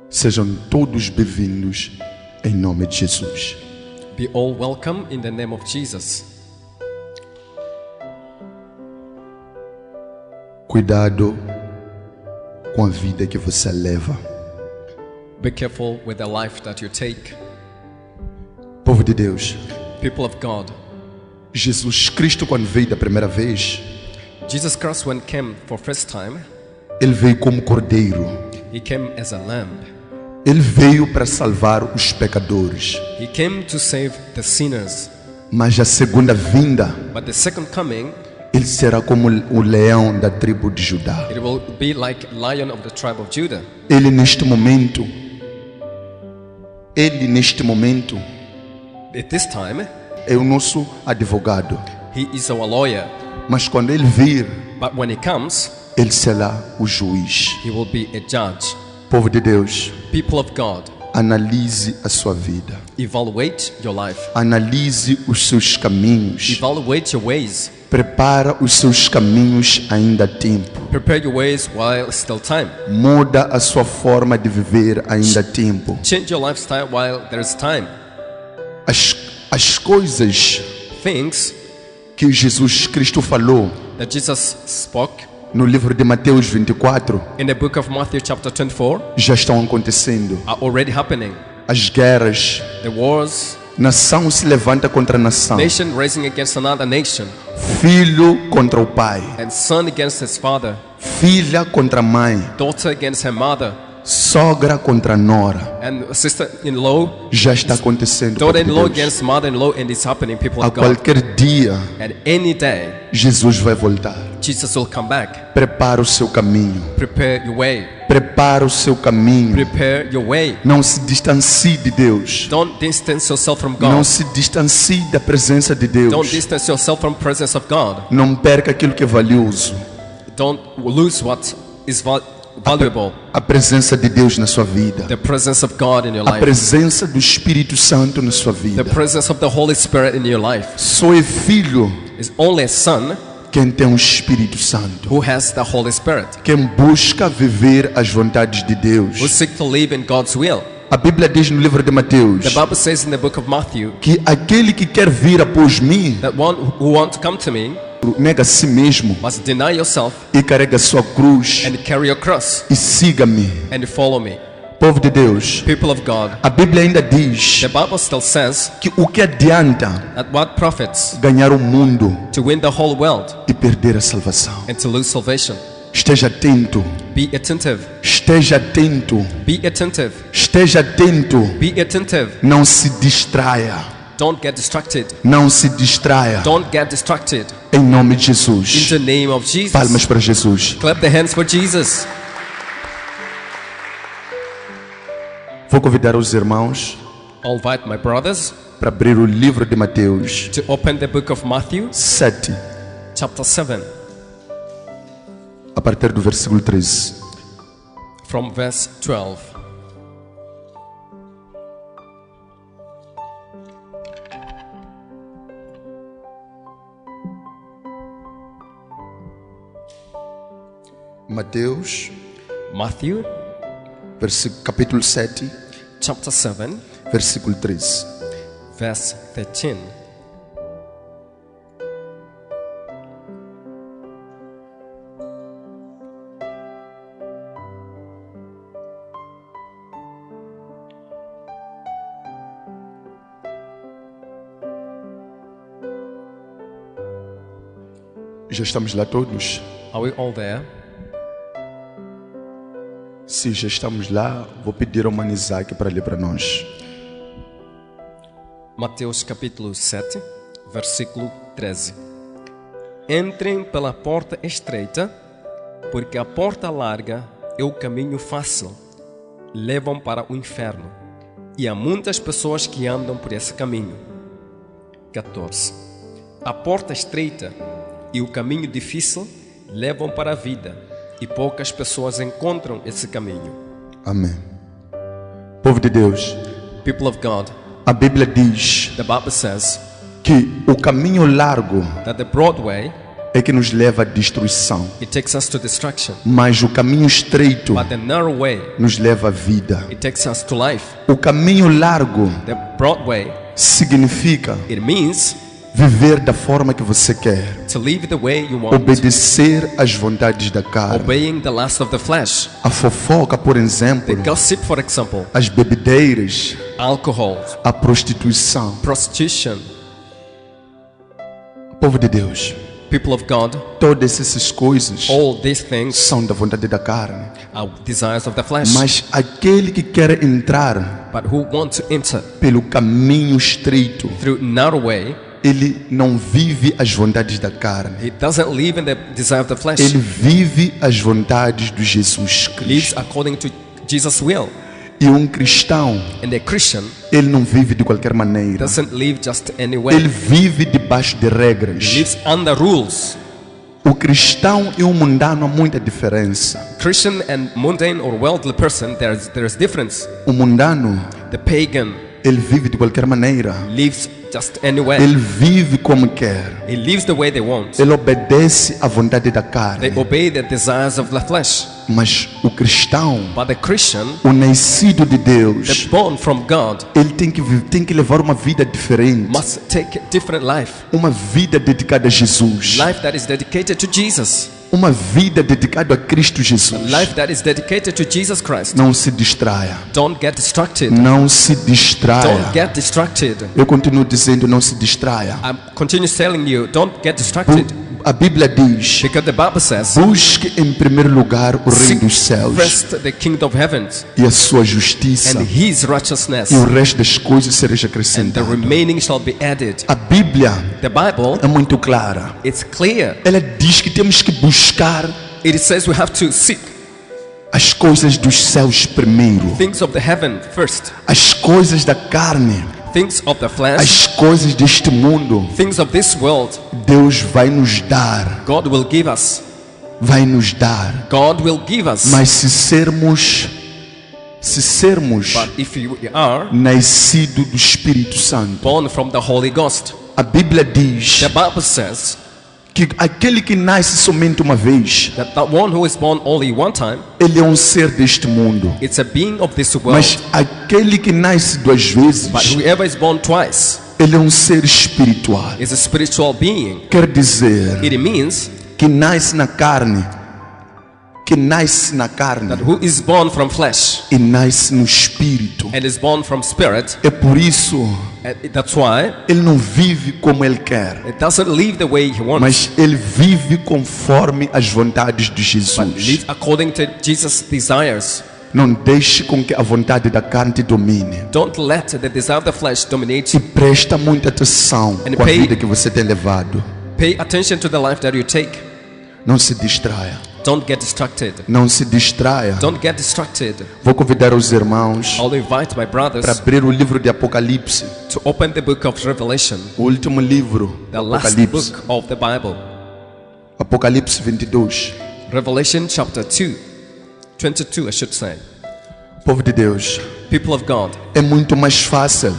Sejam todos bem-vindos em nome de Jesus. Be all welcome in the name of Jesus. Cuidado com a vida que você leva. Be careful with the life that you take. Povo de Deus, People of God, Jesus Cristo, quando veio da primeira vez, Jesus Christ, when came for first time, ele veio como cordeiro. he came as a lamb. Ele veio para salvar os pecadores. He came to save the sinners. Mas a segunda vinda, But the second coming, ele será como o leão da tribo de Judá. it will be like Lion of the tribe of Judah. Ele neste momento, At this time, é o nosso advogado. he is our lawyer. Mas quando ele vir, But when he comes, ele será o juiz. he will be a judge. Povo de Deus, People of God, analise a sua vida. evaluate your life. Analise os seus caminhos. Evaluate your ways. Prepara os seus caminhos ainda há tempo. Prepare your ways while still time. Muda a sua forma de viver ainda há tempo. Change your lifestyle while there is time. As coisas Things que Jesus Cristo falou that Jesus spoke no livro de Mateus 24 in the book of Matthew chapter 24 já estão acontecendo. are already happening. As guerras, The wars, nação se levanta contra nação, nation raising against another nation, filho contra o pai, and son against his father, filha contra a mãe, daughter against her mother, sogra contra a nora. and sister-in-law, Já está acontecendo. Povo de daughter-in-law Deus. against mother-in-law, and it's happening, people A of God. qualquer dia And any day, Jesus vai voltar. Jesus will come back. Prepara o seu caminho. Prepare your way. Prepara o seu caminho. Prepare your way. Não se distancie de Deus. Don't distance yourself from Não God. se distancie da presença de Don't Deus. distance yourself from presence of God. Não perca aquilo que é valioso. Don't lose what is valuable. A presença de Deus na sua vida. The presence of God in your A life. presença do Espírito Santo na sua The vida. presence of the Holy Spirit in your life. Só é filho Is only a son quem tem o Espírito Santo. who has the Holy Spirit, Quem busca viver as vontades de who Deus. seek to live in God's will. A Bíblia diz no livro de Mateus The Bible says in the book of Matthew que aquele que quer vir após mim that one who want to come to me nega a si mesmo must deny yourself e carrega a sua cruz and carry your cross e siga-me. and follow me. Povo de Deus, People of God, a Bíblia ainda diz the Bible still says que o que adianta that what profits ganhar o mundo to win the whole world e perder a salvação. and to lose salvation. Esteja atento, Be attentive. esteja atento, Be attentive. esteja atento. Be attentive. Não se distraia, Don't get distracted. não se distraia. Don't get distracted. Em nome de In Jesus. the name of Jesus. Palmas para Jesus. Clap the hands for Jesus. Vou convidar os irmãos I'll invite my brothers para abrir o livro de Mateus to open the book of Matthew, 7, chapter 7, a partir do versículo 13. from verse 12. Mateus, Matthew, capítulo 7, chapter 7, versículo 13. verse 13. Já estamos lá todos? Are we all there? Se já estamos lá, vou pedir ao Mano Isaac para ler para nós. Mateus capítulo 7, versículo 13. Entrem pela porta estreita, porque a porta larga é o caminho fácil, levam para o inferno, e há muitas pessoas que andam por esse caminho. 14. A porta estreita e o caminho difícil levam para a vida, e poucas pessoas encontram esse caminho. Amém. Povo de Deus, People of God, a Bíblia diz the Bible says que o caminho largo that the broad way é que nos leva à destruição, it takes us to destruction. mas o caminho estreito But the narrow way, nos leva à vida. it takes us to life. O caminho largo The broad way, significa it means viver da forma que você quer, to live the way you want, obedecer às vontades da carne. obeying the lust of the flesh. A fofoca, por The exemplo, gossip, for example, as bebedeiras, alcohol, a prostituição. prostitution. Povo de Deus, People of God, todas essas coisas all these things são da vontade da carne. are desires of the flesh. Mas aquele que quer entrar But who want to enter pelo caminho estreito, through narrow way, ele não vive as vontades da carne. he doesn't live in the desire of the flesh. Ele vive as vontades de Jesus Lives Cristo. according to Jesus' will. E um cristão, And a Christian ele não vive de qualquer maneira. doesn't live just any Ele way. vive debaixo de regras. Lives under rules. O cristão e o mundano há muita diferença. Christian and mundane or worldly person, there's difference. O mundano, The pagan ele vive de qualquer maneira. lives just anywhere. Ele vive como quer. He lives the way they want. Ele obedece à vontade da carne. They obey the desires of the flesh. Mas o cristão, But the Christian, o nascido de the Deus, born from God, ele tem que levar uma vida diferente. must take a different life. Uma vida dedicada a Jesus. Life that is dedicated to Jesus. Uma vida dedicada a Cristo Jesus. Life that is dedicated to Jesus Christ. Não se distraia. Don't get distracted. Não se distraia. Don't get distracted. Eu continuo dizendo, não se distraia. I continue telling you, don't get distracted. A Bíblia diz: Because the Bible says, busque em primeiro lugar o reino seek dos céus first the kingdom of heaven e a sua justiça, and his righteousness, e o resto das coisas será and the acrescentado. remaining shall be added. A Bíblia The Bible, é muito clara. it's clear. Ela diz que temos que buscar It says we have to seek as coisas dos céus primeiro, things of the heaven first, as coisas da carne, things of the flesh, as coisas deste mundo. things of this world. Deus vai nos dar, God will give us. vai nos dar. God will give us. Mas se sermos But if you are nascido do Espírito Santo, born from the Holy Ghost, a Bíblia diz the Bible says que aquele que nasce somente uma vez, that the one who is born only one time, ele é um ser deste mundo. it's a being of this world. Mas aquele que nasce duas vezes, But whoever is born twice ele é um ser espiritual. is a spiritual being. Quer dizer It means que nasce na carne, that who is born from flesh e nasce no espírito. and is born from spirit, É por isso and that's why ele não vive como ele quer, it doesn't live the way he wants, mas ele vive conforme as vontades de but Jesus. live according to Jesus' desires. Não deixe com que a vontade da carne te domine. Don't let the desire of the flesh dominate E you. presta muita atenção And com a pay- vida que você tem levado. Pay attention to the life that you take. Não se distraia. Don't get distracted. Não se distraia. Don't get distracted. Vou convidar os irmãos I'll invite my brothers para abrir o livro de Apocalipse. to open the book of Revelation, O último livro the do last Apocalipse. book of the Bible. Apocalipse 22. Revelation chapter 2, 22 I should say. Povo de Deus, People of God, é muito mais fácil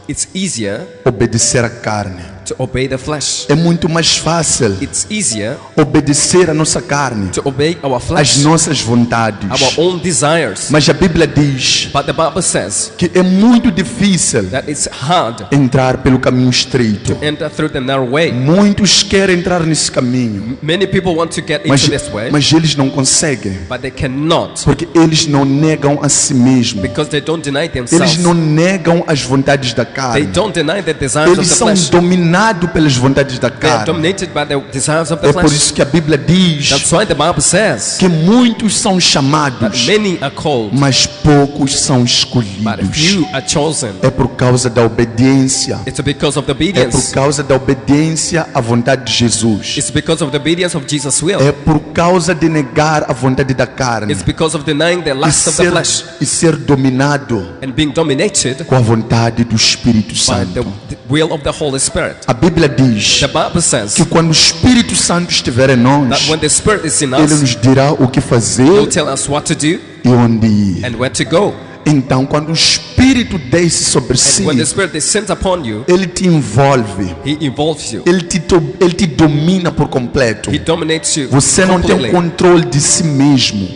it's easier obedecer a carne. to obey the flesh. É muito mais fácil It's easier obedecer a nossa carne, to obey our as flesh, nossas vontades. our own desires. Mas a Bíblia diz But the Bible says que é muito difícil that it's hard entrar pelo caminho estreito. to enter through the narrow way. Muitos querem entrar nesse caminho, Many people want to get mas, into this way, mas eles não conseguem, but they cannot porque eles não negam a si mesmos. because they don't deny Eles themselves. não negam as vontades da They carne. don't deny the desires of Eles the são flesh. dominados pelas vontades da They are carne. dominated by the desires of the É por flesh. isso que a Bíblia diz That's why the Bible says que muitos são that chamados, many are called, mas poucos são but escolhidos. few are chosen. É por causa da obediência. It's because of the É por obedience. causa da obediência à vontade de Jesus. It's because of the obedience of Jesus' will. É por causa de negar a vontade da carne It's because of denying the lust of the flesh e ser dominado and being dominated com a vontade do Espírito by Santo. the will of the Holy Spirit. A Bíblia diz The Bible says que quando o Espírito Santo estiver em nós, that when the Spirit is in Ele us, nos dirá o que fazer He'll tell us what to do e onde ir. and where to go. Então, quando o Espírito desce sobre si, And when the Spirit descends upon you, ele te envolve, He involves you. ele te domina por completo. He dominates you Você não tem completely. controle de si mesmo.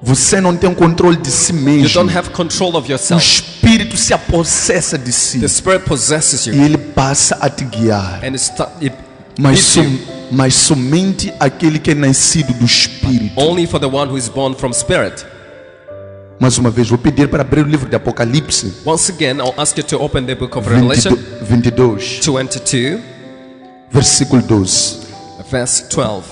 Você não tem controle de si You mesmo. don't have control of O yourself. Espírito se apossessa de si The Spirit possesses e you, ele passa a te guiar. and it Mas, leads you. mas somente aquele que é nascido do Espírito. Only for the one who is born from Spirit. Mais uma vez, vou pedir para abrir o livro de Apocalipse Once again, I'll ask you to open the book of Revelation 22, 22, versículo 12. verse 12.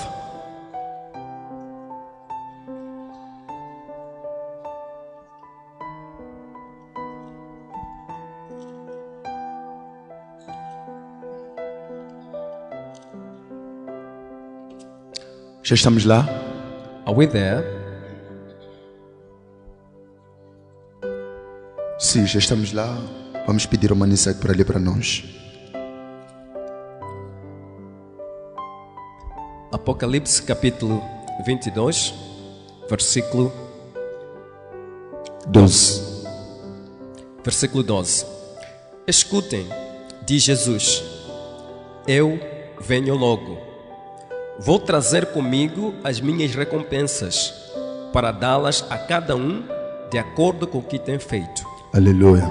Já estamos lá? Are we there? Sim, já estamos lá. Vamos pedir ao Manissac para ler para nós. Apocalipse capítulo 22, versículo 12. Versículo 12. Escutem, diz Jesus, eu venho logo. Vou trazer comigo as minhas recompensas, para dá-las a cada um de acordo com o que tem feito. Aleluia.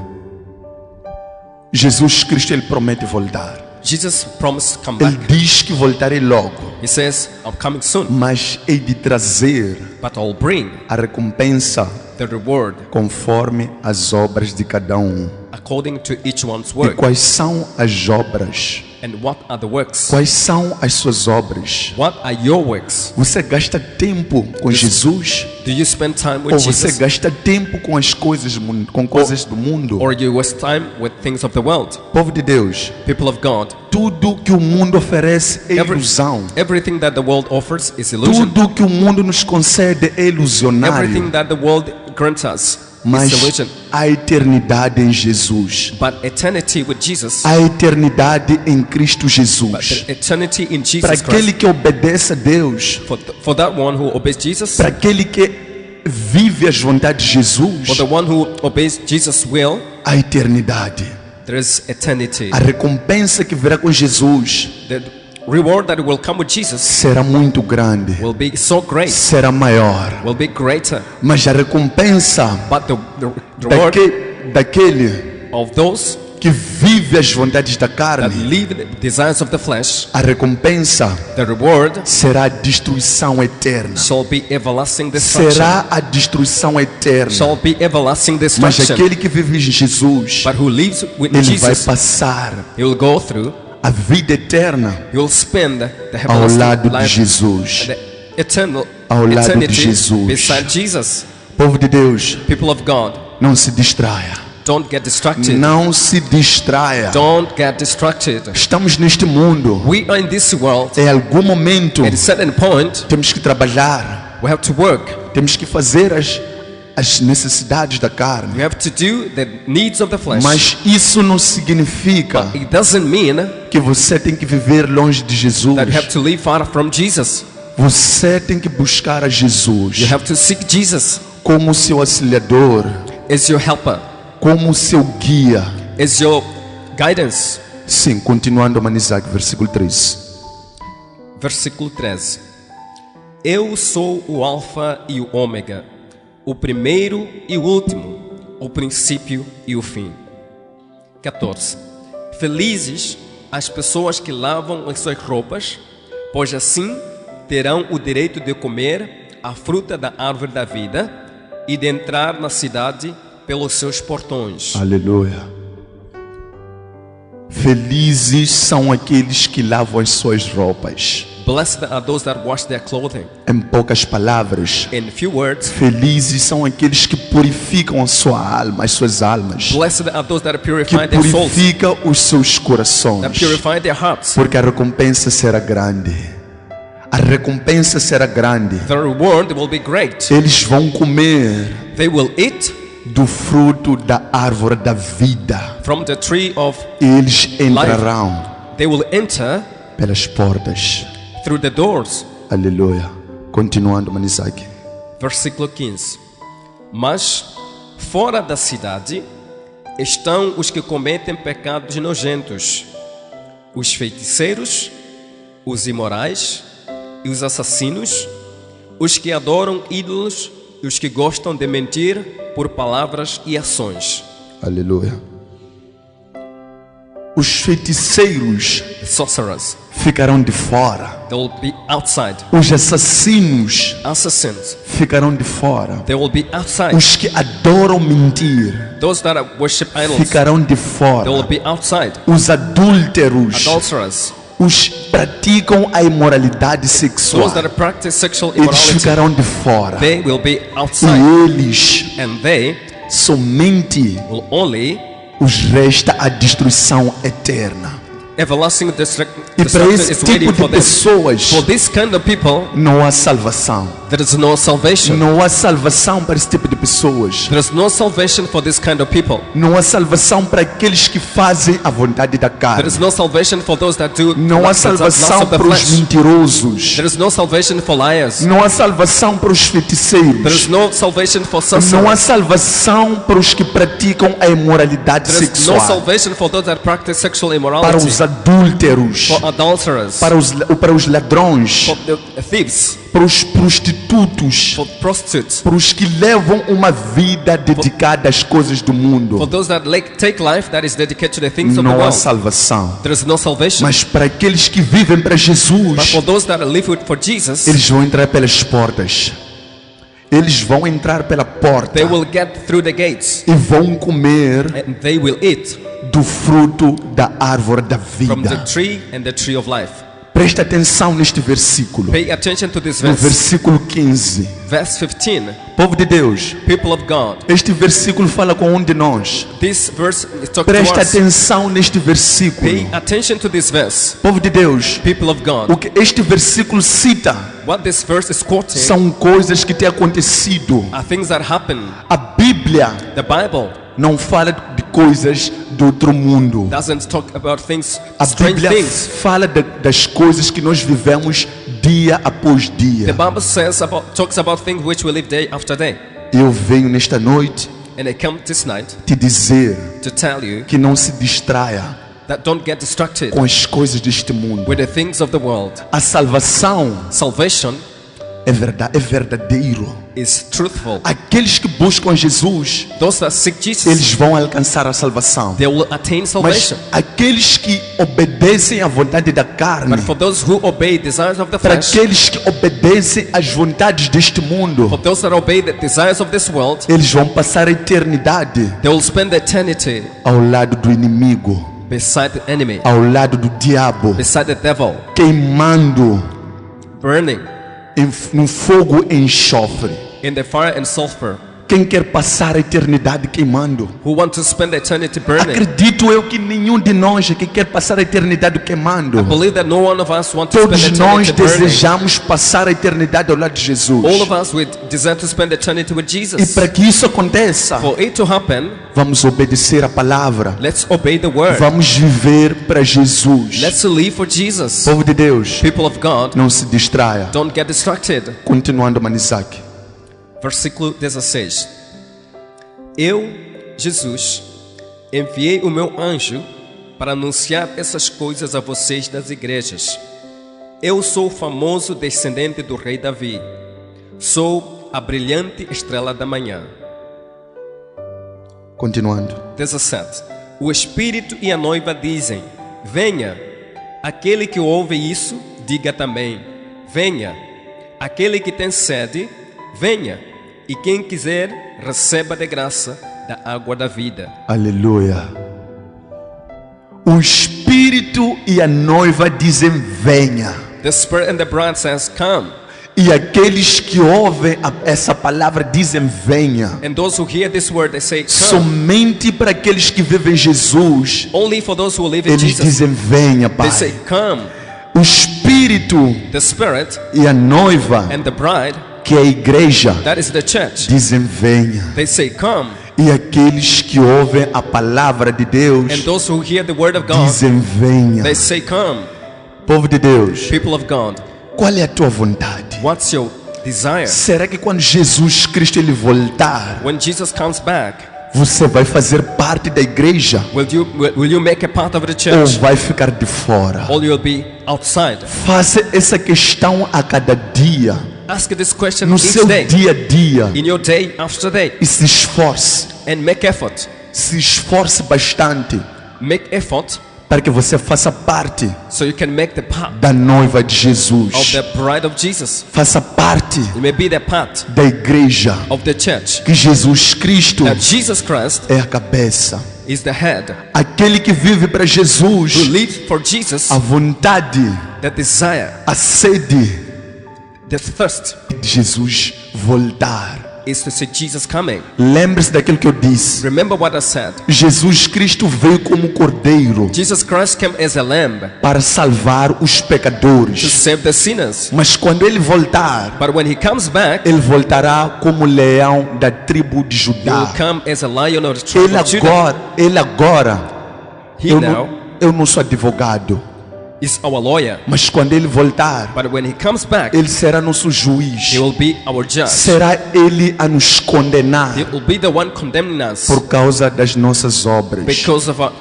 Jesus Cristo, ele promete voltar. Jesus promised to come Ele back. diz que voltarei logo, He says, I'm coming soon, mas hei de trazer but I'll bring a recompensa the reward conforme as obras de cada um. according to each one's E work. quais são as obras? And what are the works? Quais são as suas obras? What are your works? Você gasta tempo com Jesus? Do you spend time with Ou você Jesus? gasta tempo com as coisas, com coisas do mundo? Or you waste time with things of the world? Povo de Deus, People of God, tudo que o mundo oferece é ilusão. everything that the world offers is illusion. Tudo que o mundo nos concede é ilusionário. Everything that the world grants us Mas is illusion. a eternidade em Jesus, But eternity with Jesus, a eternidade em Cristo but Jesus, the eternity in para Jesus aquele Christ, que obedece a Deus, for that one who obeys Jesus, para aquele que vive as vontades de Jesus, for the one who obeys Jesus' will, a eternidade, there is eternity. a recompensa que virá com Jesus The reward that will come with Jesus será muito grande, will be so great, será maior, will be greater. mas a recompensa But the reward daquele of those que vive as vontades da that carne, live the desires of the flesh, a recompensa the reward será a destruição eterna. shall be everlasting destruction. Será a destruição eterna. Shall be everlasting Mas destruction. aquele que vive em Jesus, But who lives with ele vai Jesus, passar he will go through, a vida eterna he will spend the ao everlasting lado de life, Jesus. the eternal Ao lado de eternity Jesus. beside Jesus. Povo de Deus, People of God, não se distraia. don't get distracted. Não se distraia. Don't get distracted. Estamos neste mundo. We are in this world. Em algum momento At a certain point, temos que trabalhar, we have to work. temos que fazer as necessidades da carne. We have to do the needs of the flesh. Mas isso não significa It doesn't mean que você tem que viver longe de Jesus. that you have to live far from Jesus. Você tem que buscar a Jesus You have to seek Jesus como seu auxiliador, as your helper, como seu guia. as your guidance. Sim, continuando a Manisac, versículo 3. Versículo 13. Eu sou o Alfa e o Ômega, o primeiro e o último, o princípio e o fim. 14. Felizes as pessoas que lavam as suas roupas, pois assim terão o direito de comer a fruta da árvore da vida e de entrar na cidade pelos seus portões. Aleluia. Felizes são aqueles que lavam as suas roupas. Blessed are those that wash their clothing. Em poucas palavras, In few words, felizes são aqueles que purificam a sua alma, as suas almas, blessed are those that que purify their souls, purificam os seus that corações, purify their hearts. porque a recompensa será grande. A recompensa será grande. The reward will be great. Eles vão comer They will eat do fruto da árvore da vida. from the tree of E eles entrarão They will enter pelas portas. through the doors. Aleluia. Continuando, Manisac. Versículo 15. Mas fora da cidade estão os que cometem pecados nojentos, os feiticeiros, os imorais e os assassinos, os que adoram ídolos e os que gostam de mentir por palavras e ações. Aleluia. Os feiticeiros The sorcerers, ficarão de fora. they will be outside. Os assassinos Assassins, ficarão de fora. they will be outside. Os que adoram mentir Those that worship idols, ficarão de they will fora. be outside. Os adúlteros, Adulterers, os que praticam a imoralidade sexual, those that practice sexual eles immorality, ficarão de fora. they will be E outside. eles And they somente will only os resta a destruição eterna. everlasting E para destruction esse is waiting tipo de for them. pessoas For this kind of people, não há salvação. there is no salvation. Não há salvação para esse tipo de pessoas. There is no salvation for this kind of people. Não há salvação para aqueles que fazem a vontade da There carne. is no salvation for those that do Não há lots of salvação the para os flesh. mentirosos. There is no salvation for liars. Não há salvação para os There is feiticeiros. no salvation for Não há sorcerers. salvação para os que praticam a imoralidade There is no sexual. salvation for those that practice sexual Para immorality. os adúlteros. For adulterers. Para os ladrões. For the thieves. Para os prostitutos. For prostitutes. Para os que levam uma vida dedicada às coisas do For mundo. those that take life that is dedicated to the things of the Não há world. salvação. There is no salvation. Mas para aqueles que vivem para But Jesus, for those that live for Jesus, eles vão entrar pelas portas. Eles vão entrar pela porta they will get through the gates e vão comer and they will eat do fruto da árvore da from the vida. tree and the tree of life. Presta atenção neste versículo. Pay attention to this No verse. versículo 15. Verse 15. Povo de Deus, People of God. este versículo fala com um de nós. This verse is talking to Presta us. atenção neste versículo. Pay attention to this verse. Povo de Deus, People of God. o que este versículo cita What this verse is quoting são coisas que têm acontecido. are things that happen. A Bíblia The Bible não fala de coisas do outro mundo. doesn't talk about things, A strange Bíblia things. fala das coisas que nós vivemos dia após The dia. Bible talks about things which we live day after day. Eu venho nesta noite And I come this night te dizer to tell you que não se distraia that don't get distracted com as coisas deste mundo. with the things of the world. A salvação Salvation é verdadeiro. is truthful. Aqueles que buscam Jesus, Those that seek Jesus, eles vão alcançar a salvação. they will attain Mas salvation. aqueles que obedecem à vontade da carne, But for those who obey desires of the para flesh, aqueles que obedecem às vontades deste mundo, for those that obey the desires of this world, eles vão passar a eternidade they will spend eternity ao lado do inimigo, beside the enemy, ao lado do diabo, beside the devil, queimando burning no fogo e enxofre. in the fire and sulfur. Quem quer passar a eternidade queimando? Who want to spend eternity burning? Acredito eu que nenhum de nós aqui quer passar a eternidade queimando. I believe that no one of us want to spend Todos nós eternity burning. desejamos passar a eternidade ao lado de Jesus. All of us would desire to spend eternity with E Jesus. para que isso aconteça, For it to happen, vamos obedecer a palavra. let's obey the word. Vamos viver para Jesus. Let's live for Jesus. Povo de Deus, People of God, não se distraia. don't get distracted. Continuando Manisaque. Versículo 16. Eu, Jesus, enviei o meu anjo para anunciar essas coisas a vocês das igrejas. Eu sou o famoso descendente do rei Davi. Sou a brilhante estrela da manhã. Continuando. 17. O Espírito e a noiva dizem: venha. Aquele que ouve isso, diga também: venha. Aquele que tem sede, venha. E quem quiser, receba de graça da água da vida. Aleluia. O Espírito e a noiva dizem venha. The Spirit and the bride says, come. E aqueles que ouvem essa palavra dizem venha. And those who hear this word, they say, come. Somente para aqueles que vivem Jesus, Only for those who live in eles Jesus, dizem venha, they say, Pai. come. O Espírito The Spirit e a noiva, and the bride, que é a igreja, that is the church, dizem venha. they say, come. E aqueles que ouvem a palavra de Deus And those who hear the word of God, dizem venha. they say, come. Povo de Deus, People of God, qual é a tua vontade? what's your desire. Será que quando Jesus Cristo ele voltar, When Jesus comes back, você vai fazer parte da igreja will you make a part of the ou church? vai ficar de fora? Or you'll be outside? Faça essa questão a cada dia, Ask this question no each seu day, dia a dia, in your day after day, e se esforce. and make effort. Se esforce bastante Make effort para que você faça parte so you can make the part da noiva de of Jesus. the bride of Jesus. Faça parte You may be the part da igreja of the church. que Jesus Cristo That Jesus Christ é a cabeça. is the head. Aquele que vive para Who Jesus, live for Jesus, a vontade, the desire, a sede the thirst de Jesus voltar. is to see Jesus coming. Lembre-se daquilo que eu disse. Remember what I said. Jesus Cristo veio como cordeiro Jesus Christ came as a lamb para salvar os to pecadores. save the sinners. Mas quando ele voltar, But when he comes back, ele voltará como leão da tribo de he will Judá. come as a lion of the tribe Ele of Judah. agora, He eu now não sou advogado, is our lawyer. mas quando ele voltar, But when he comes back, ele será nosso juiz. he will be our judge. Será ele a nos condenar He will be the one condemning us por causa das nossas obras. because of our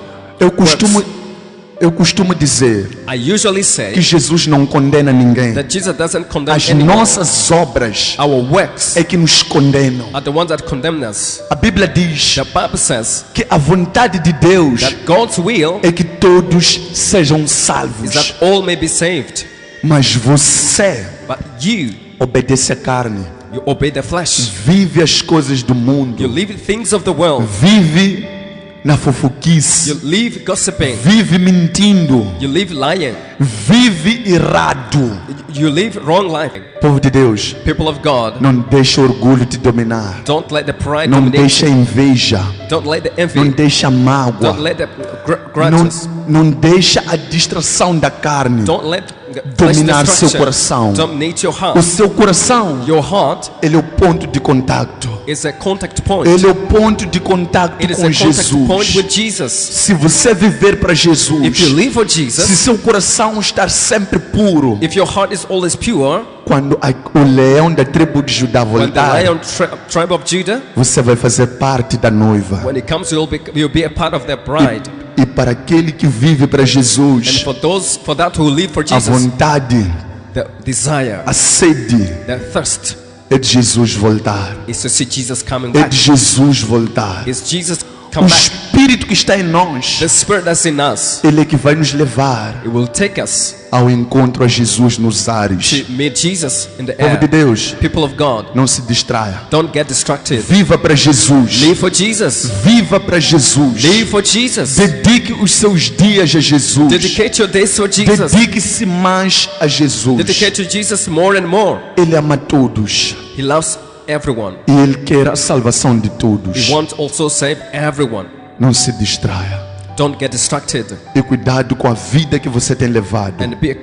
Eu costumo dizer I usually que say Jesus não condena ninguém. that Jesus doesn't condemn As anyone. nossas obras Our works é que nos condenam. are the ones that condemn us. A Bíblia diz The Bible says que a vontade de Deus that God's will é que todos sejam is salvos. that all may be saved. Mas você But you obedece à carne, obey the flesh. vive as coisas do You mundo, live things of the world. vive na fofoquice, You live gossiping. vive mentindo, You live lying. vive irado. You live wrong life. Povo de Deus, People of God, não deixe o orgulho te dominar, don't let the pride não dominate deixe a you. inveja, Don't let the não envy. deixe a mágoa, Don't let the não, grudges. não deixe a distração da carne Don't let flesh dominar seu destruction coração. dominate your O heart. seu coração, Your heart ele é o ponto de contato. is a contact point. Ele é o ponto de contato It is com a contact point Jesus. with Jesus. Se você viver para Jesus, If you live for se Jesus, seu coração estar sempre puro, if your heart is always pure, quando o leão da tribo de Judá when the voltar, lion tribe of Judah, você vai fazer parte da noiva. when it comes, you'll be a part of the bride. E para aquele que vive para And Jesus, for that who live for a Jesus, vontade, the desire, a sede the thirst é de Jesus voltar. is to see Jesus coming É back. de Jesus voltar. Is Jesus O come back? Espírito que está em nós, The Spirit that's in us, ele é que vai nos levar it will take us ao encontro a Jesus nos ares. to meet Jesus in the Povo de air. Deus, People of God, não se distraia. don't get distracted. Viva para Jesus. Live for Jesus. Viva para Jesus. Live for Jesus. Dedique os seus dias a Jesus. Dedicate your days for Jesus. Dedique-se mais a Jesus. Dedicate to Jesus more and more. Ele ama todos He loves everyone. e ele quer a salvação de todos. He wants also save everyone. Não se distraia. Don't get distracted E cuidado com a vida que você tem levado. and be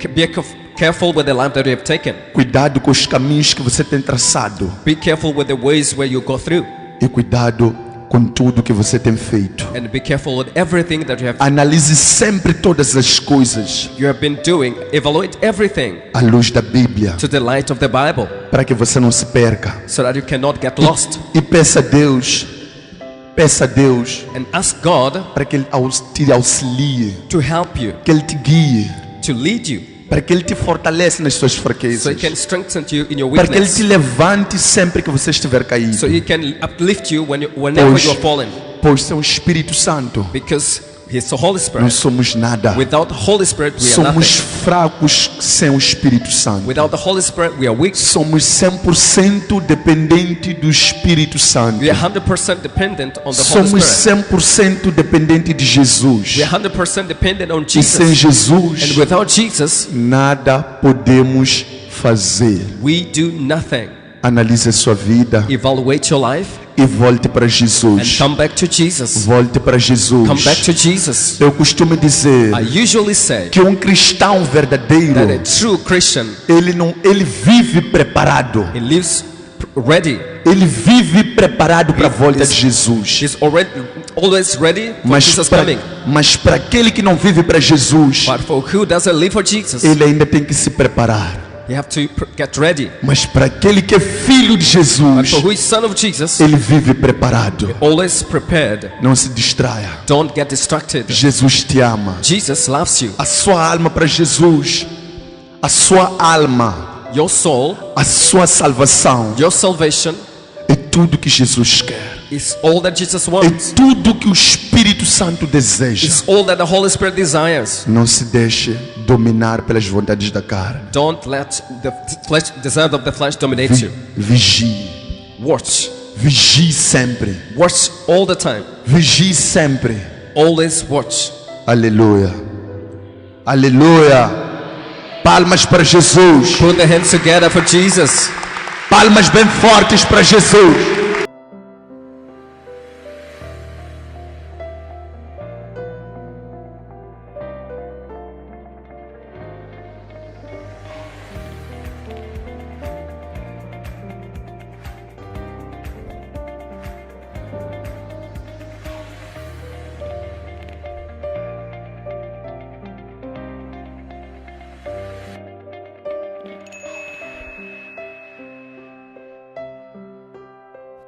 careful with the life that you have taken. Cuidado com os caminhos que você tem traçado. Be careful with the ways where you go through, E cuidado com tudo que você tem feito. and be careful with everything that Analise sempre todas as coisas you have been doing. Evaluate everything à luz da Bíblia, to the light of the Bible, para que você não se perca. so that you cannot get lost. E peça a Deus And ask God para que Ele te auxilie, to help you, que Ele te guie, to lead you, para que Ele te fortaleça nas suas so fraquezas, He can strengthen you in your para que Ele te weakness, levante sempre que você estiver caído, so He can uplift you whenever Pois- you are fallen, pois é o Espírito Santo. because He's the Holy Nós Spirit. somos nada. Without the Holy Spirit, we are Somos nothing. fracos sem o Espírito Santo. Without the Holy Spirit, we are weak. Somos 100% dependente do Espírito Santo. We are 100% dependent on the Holy Somos Spirit. 100% dependente de Jesus. We are 100% dependent on E sem Jesus. And Jesus, without Jesus, nada podemos fazer. we do nothing. Analise a sua vida Evaluate your life e volte para and Jesus. come back to Jesus. Volte para Jesus. Come back to Jesus. Eu costumo dizer I usually say que um cristão verdadeiro, that a true Christian, ele vive preparado. he lives ready. Ele vive preparado para a volta He's- de Jesus. He's always ready for Jesus coming. Mas para aquele que não vive para Jesus, But for who doesn't live for Jesus, ele ainda tem que se preparar. You have to get ready. Mas para aquele que é filho de But Jesus, for who is son of Jesus, ele vive preparado. always prepared. Não se distraia. Don't get distracted. Jesus te ama. Jesus loves you. A sua alma para Jesus. A sua alma, Your soul, a sua salvação your salvation é tudo que Jesus quer. is all that Jesus É wants. tudo que o Espírito Santo deseja. It's all that the Holy Spirit desires. Não se deixe dominar pelas vontades da carne. Don't let the flesh, desire of the flesh dominate you. Vigie. Watch. Vigie sempre. Watch all the time. Vigie sempre. Always watch. Aleluia. Aleluia. Palmas para Jesus. Put the hands together for Jesus. Palmas bem fortes para Jesus.